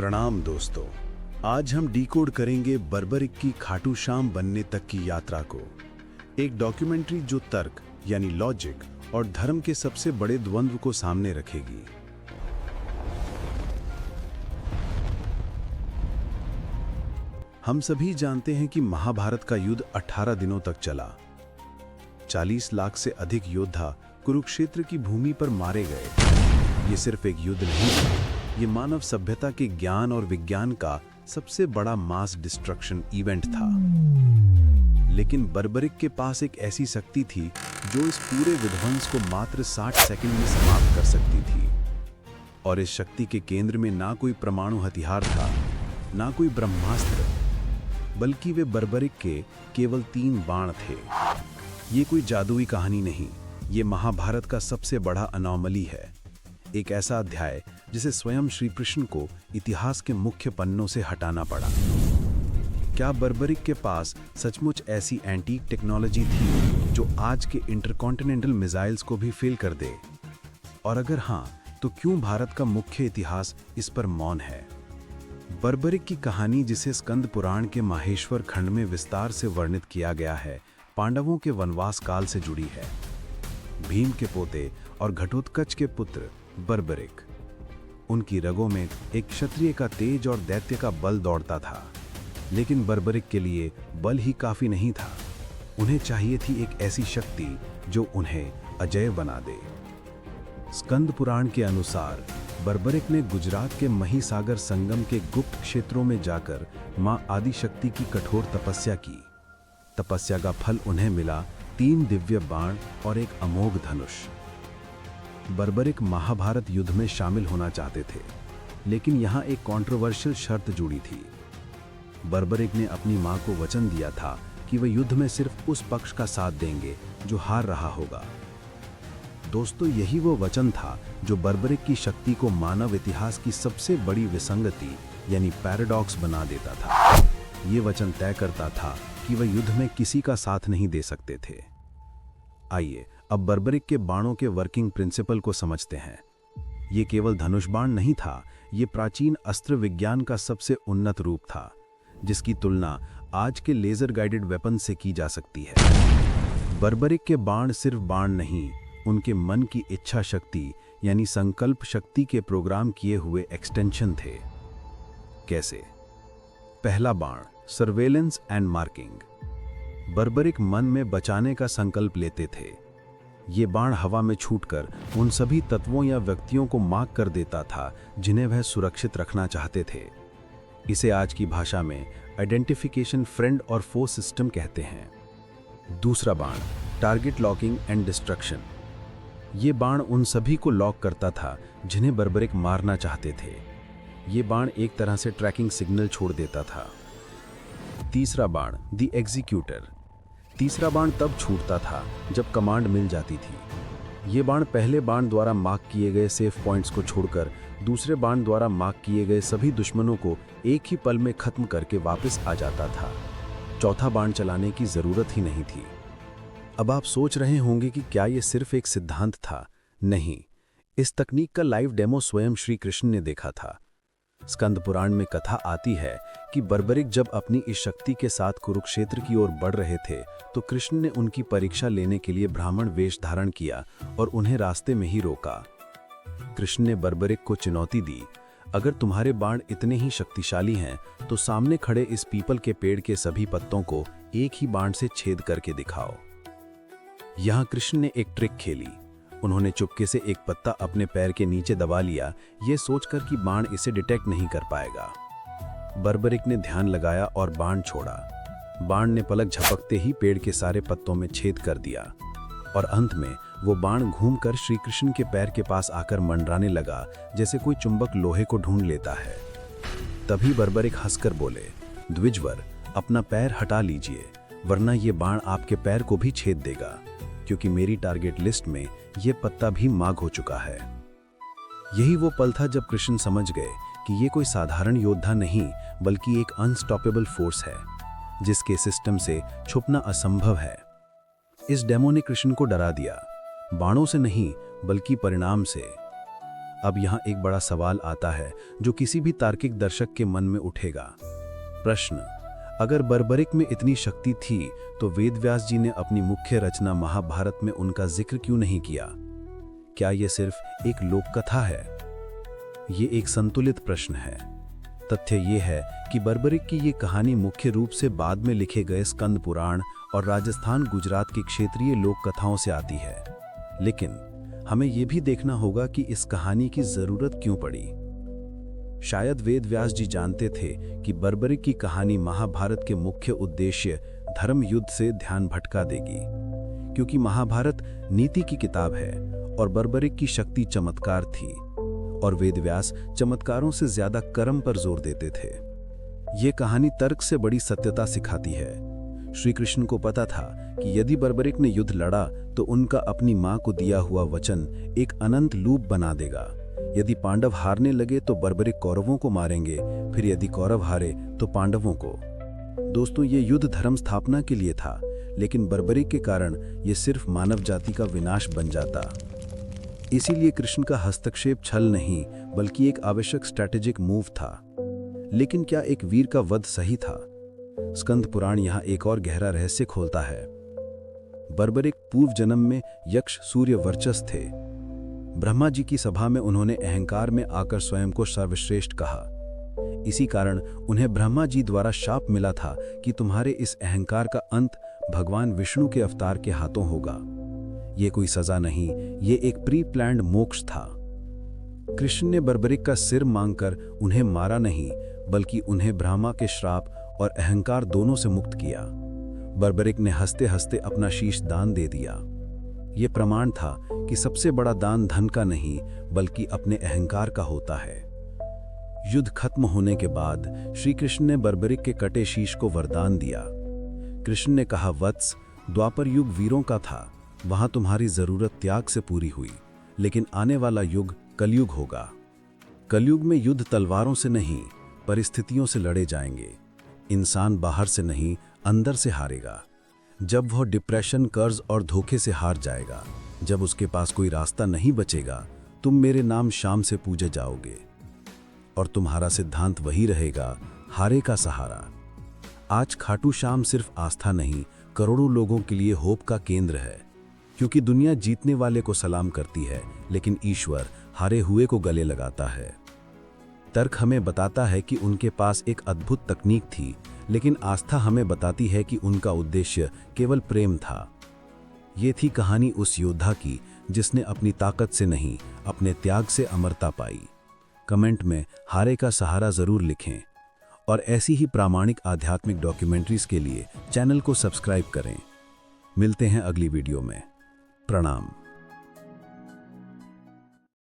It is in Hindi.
प्रणाम दोस्तों। आज हम डिकोड करेंगे बर्बरिक की खाटू श्याम बनने तक की यात्रा को। एक डॉक्यूमेंट्री जो तर्क यानी लॉजिक और धर्म के सबसे बड़े द्वंद्व को सामने रखेगी। हम सभी जानते हैं कि महाभारत का युद्ध 18 दिनों तक चला। 40 लाख से अधिक योद्धा कुरुक्षेत्र की भूमि पर मारे गए। ये सिर्फ एक युद्ध नहीं था, ये मानव सभ्यता के ज्ञान और विज्ञान का सबसे बड़ा मास डिस्ट्रक्शन इवेंट था। लेकिन बर्बरिक के पास एक ऐसी शक्ति थी जो इस पूरे विध्वंस को मात्र 60 सेकंड में समाप्त कर सकती थी। और इस शक्ति के केंद्र में ना कोई परमाणु हथियार था, ना कोई ब्रह्मास्त्र, बल्कि वे बर्बरिक के केवल 3 बाण थे। ये कोई जादुई कहानी नहीं, ये महाभारत का सबसे बड़ा अनोमली है। एक ऐसा अध्याय जिसे स्वयं श्री कृष्ण को इतिहास के मुख्य पन्नों से हटाना पड़ा। क्या बर्बरिक के पास सचमुच ऐसी एंटीक टेक्नोलॉजी थी जो आज के इंटरकॉन्टिनेंटल मिसाइल्स को भी फेल कर दे? और अगर हाँ, तो क्यों भारत का मुख्य इतिहास इस पर मौन है? बर्बरिक की कहानी, जिसे स्कंद पुराण के माहेश्वर खंड में विस्तार से वर्णित किया गया है, पांडवों के वनवास काल से जुड़ी है। भीम के पोते और घटोत्कच के पुत्र बर्बरिक, उनकी रगों में एक क्षत्रिय का तेज और दैत्य का बल दौड़ता था। लेकिन बर्बरिक के लिए बल ही काफी नहीं था, उन्हें चाहिए थी एक ऐसी शक्ति जो उन्हें अजेय बना दे। स्कंद पुराण के अनुसार बर्बरिक ने गुजरात के महिसागर संगम के गुप्त क्षेत्रों में जाकर मां आदिशक्ति की कठोर तपस्या की। तपस्या का फल उन्हें मिला 3 दिव्य बाण और एक अमोघ धनुष। बर्बरिक महाभारत युद्ध में शामिल होना चाहते थे, लेकिन यहां एक कंट्रोवर्शियल शर्त जुड़ी थी। बर्बरिक ने अपनी मां को वचन दिया था कि वे युद्ध में सिर्फ उस पक्ष का साथ देंगे जो हार रहा होगा। दोस्तों, यही वो वचन था जो बर्बरिक की शक्ति को मानव इतिहास की सबसे बड़ी विसंगति यानी पैराडॉक्स बना देता था। ये वचन तय करता था कि वे युद्ध में किसी का साथ नहीं दे सकते थे। आइए अब बर्बरिक के बाणों के वर्किंग प्रिंसिपल को समझते हैं। ये केवल धनुष बाण नहीं था, ये प्राचीन अस्त्र विज्ञान का सबसे उन्नत रूप था, जिसकी तुलना आज के लेजर गाइडेड वेपन से की जा सकती है। बर्बरिक के बाण सिर्फ बाण नहीं, उनके मन की इच्छा शक्ति यानी संकल्प शक्ति के प्रोग्राम किए हुए एक्सटेंशन थे। कैसे? पहला बाण, सर्वेलेंस एंड मार्किंग। बर्बरिक मन में बचाने का संकल्प लेते थे। ये बाण हवा में छूटकर उन सभी तत्वों या व्यक्तियों को मार्क कर देता था जिन्हें वह सुरक्षित रखना चाहते थे। इसे आज की भाषा में आइडेंटिफिकेशन फ्रेंड और फो सिस्टम कहते हैं। दूसरा बाण, टारगेट लॉकिंग एंड डिस्ट्रक्शन। ये बाण उन सभी को लॉक करता था जिन्हें बर्बरिक मारना चाहते थे। ये बाण एक तरह से ट्रैकिंग सिग्नल छोड़ देता था। तीसरा बाण, द एग्जीक्यूटर। तीसरा बाण तब छूटता था जब कमांड मिल जाती थी। ये बाण पहले बाण द्वारा मार्क किए गए सेफ पॉइंट्स को छोड़कर दूसरे बाण द्वारा मार्क किए गए सभी दुश्मनों को एक ही पल में खत्म करके वापस आ जाता था। चौथा बाण चलाने की जरूरत ही नहीं थी। अब आप सोच रहे होंगे कि क्या यह सिर्फ एक सिद्धांत था? नहीं, इस तकनीक का लाइव डेमो स्वयं श्री कृष्ण ने देखा था। स्कंद पुराण में कथा आती है कि बर्बरिक जब अपनी इस शक्ति के साथ कुरुक्षेत्र की ओर बढ़ रहे थे तो कृष्ण ने उनकी परीक्षा लेने के लिए ब्राह्मण वेश धारण किया और उन्हें रास्ते में ही रोका। कृष्ण ने बर्बरिक को चुनौती दी, अगर तुम्हारे बाण इतने ही शक्तिशाली हैं तो सामने खड़े इस पीपल के पेड़ के सभी पत्तों को एक ही बाण से छेद करके दिखाओ। यहां कृष्ण ने एक ट्रिक खेली। उन्होंने चुपके से एक पत्ता अपने पैर के नीचे दबा लिया, यह सोचकर कि बाण इसे डिटेक्ट नहीं कर पाएगा। बर्बरिक ने ध्यान लगाया और बाण छोड़ा। बाण ने पलक झपकते ही पेड़ के सारे पत्तों में छेद कर दिया और अंत में वो बाण घूमकर श्री कृष्ण के पैर के पास आकर मंडराने लगा, जैसे कोई चुंबक लोहे को ढूंढ लेता है। तभी बर्बरिक हंसकर बोले, द्विजवर, अपना पैर हटा लीजिए, वरना ये बाण आपके पैर को भी छेद देगा, क्योंकि मेरी टारगेट लिस्ट में यह पत्ता भी मार्क हो चुका है। यही वो पल था जब कृष्ण समझ गए कि ये कोई साधारण योद्धा नहीं, बल्कि एक अनस्टॉपेबल फोर्स है, जिसके सिस्टम से छुपना असंभव है। इस डेमो ने कृष्ण को डरा दिया, बाणों से नहीं बल्कि परिणाम से। अब यहाँ एक बड़ा सवाल आता है जो किसी भी तार्किक दर्शक के मन में उठेगा। प्रश्न, अगर बर्बरिक में इतनी शक्ति थी तो वेदव्यास जी ने अपनी मुख्य रचना महाभारत में उनका जिक्र क्यों नहीं किया? क्या यह सिर्फ एक लोक कथा है? ये एक संतुलित प्रश्न है। तथ्य ये है कि बर्बरिक की ये कहानी मुख्य रूप से बाद में लिखे गए स्कंद पुराण और राजस्थान गुजरात की क्षेत्रीय लोक कथाओं से आती है। लेकिन हमें यह भी देखना होगा कि इस कहानी की जरूरत क्यों पड़ी। शायद वेदव्यास जी जानते थे कि बर्बरिक की कहानी महाभारत के मुख्य उद्देश्य धर्म युद्ध से ध्यान भटका देगी, क्योंकि महाभारत नीति की किताब है और बर्बरिक की शक्ति चमत्कार थी और वेदव्यास चमत्कारों से ज्यादा कर्म पर जोर देते थे। ये कहानी तर्क से बड़ी सत्यता सिखाती है। श्री कृष्ण को पता था कि यदि बर्बरिक ने युद्ध लड़ा तो उनका अपनी मां को दिया हुआ वचन एक अनंत लूप बना देगा। यदि पांडव हारने लगे तो बर्बरिक कौरवों को मारेंगे, फिर यदि कौरव हारे तो पांडवों को। दोस्तों, ये युद्ध धर्म स्थापना के लिए था, लेकिन बर्बरिक के कारण ये सिर्फ मानव जाति का विनाश बन जाता। इसीलिए कृष्ण का हस्तक्षेप छल नहीं बल्कि एक आवश्यक स्ट्रैटेजिक मूव था। लेकिन क्या एक वीर का वध सही था? स्कंद पुराण यहाँ एक और गहरा रहस्य खोलता है। बर्बरिक पूर्व जन्म में यक्ष सूर्य वर्चस थे। ब्रह्मा जी की सभा में उन्होंने अहंकार में आकर स्वयं को सर्वश्रेष्ठ कहा। इसी कारण उन्हें ब्रह्मा जी द्वारा शाप मिला था कि तुम्हारे इस अहंकार का अंत भगवान विष्णु के अवतार के हाथों होगा। ये कोई सजा नहीं, ये एक प्री प्लान्ड मोक्ष था। कृष्ण ने बर्बरिक का सिर मांगकर उन्हें मारा नहीं, बल्कि उन्हें ब्रह्मा के श्राप और अहंकार दोनों से मुक्त किया। बर्बरिक ने हंसते हंसते अपना शीश दान दे दिया। ये प्रमाण था कि सबसे बड़ा दान धन का नहीं बल्कि अपने अहंकार का होता है। युद्ध खत्म होने के बाद श्री कृष्ण ने बर्बरिक के कटे शीश को वरदान दिया। कृष्ण ने कहा, वत्स, द्वापर युग वीरों का था, वहां तुम्हारी जरूरत त्याग से पूरी हुई, लेकिन आने वाला युग कलयुग होगा। कलयुग में युद्ध तलवारों से नहीं, परिस्थितियों से लड़े जाएंगे। इंसान बाहर से नहीं, अंदर से हारेगा। जब वह डिप्रेशन, कर्ज और धोखे से हार जाएगा, जब उसके पास कोई रास्ता नहीं बचेगा, तुम मेरे नाम शाम से पूजे जाओगे। और तुम्हारा सिद्धांत वही रहेगा, हारे का सहारा। आज खाटू श्याम सिर्फ आस्था नहीं, करोड़ों लोगों के लिए होप का केंद्र है। क्योंकि दुनिया जीतने वाले को सलाम करती है, लेकिन ईश्वर हारे हुए को गले लगाता है। तर्क हमें बताता है कि उनके पास एक अद्भुत तकनीक थी, लेकिन आस्था हमें बताती है कि उनका उद्देश्य केवल प्रेम था। ये थी कहानी उस योद्धा की जिसने अपनी ताकत से नहीं, अपने त्याग से अमरता पाई। कमेंट में हारे का सहारा जरूर लिखें और ऐसी ही प्रामाणिक आध्यात्मिक डॉक्यूमेंट्रीज के लिए चैनल को सब्सक्राइब करें। मिलते हैं अगली वीडियो में। प्रणाम।